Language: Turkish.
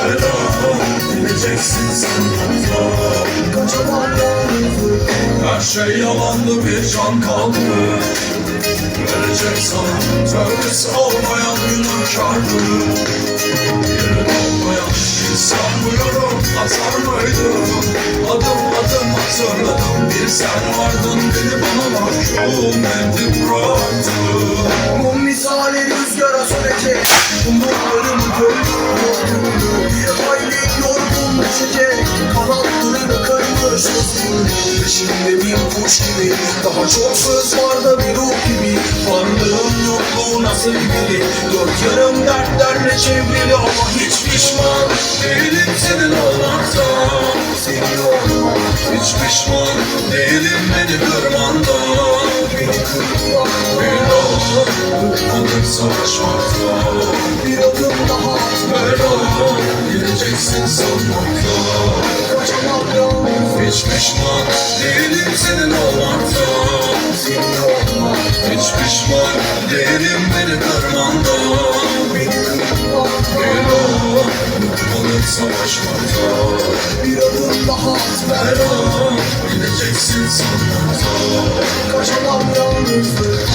bela, bileceksin sen mutlu. Kaçamam yalnızlık. Her şey yalandı, bir can kaldı. Verecek sana tövbesi olmayan günahkardı. Yerin olmayan insan buyurup atar mıydım? Adım adım hatırladım, bir sen vardın, beni bana mahkum edip bıraktın. Mum misali rüzgara sönecek. Umutlarımı gördüm. Bir hayli yorgun düşecek. Kanatlarını kırmış hızlı. Peşimde bir kuş gibi. Daha çok söz var da bir ruh gibi. Varlığım yokluğu nasıl biri. Dört yanım dertlerle çevrili ama hiç pişman Değilim senin olmaktan, seni olmak. hiç pişman değilim beni kırmandan. Beni kırmak. Bir daha bıkmadık savaşmaktan. Bir adım daha at. Bela, bileceksin sanmaktan. Kaçamam yalnızlık. Hiç pişman değilim senin olmaktan. Seni olmak. Hiç pişman değilim beni kırmandan. Beni kırmak. Bir daha bıkmadık savaşmaktan. Bir adım daha at. Bela, bileceksin sanmaktan. Kaçamam yalnızlık.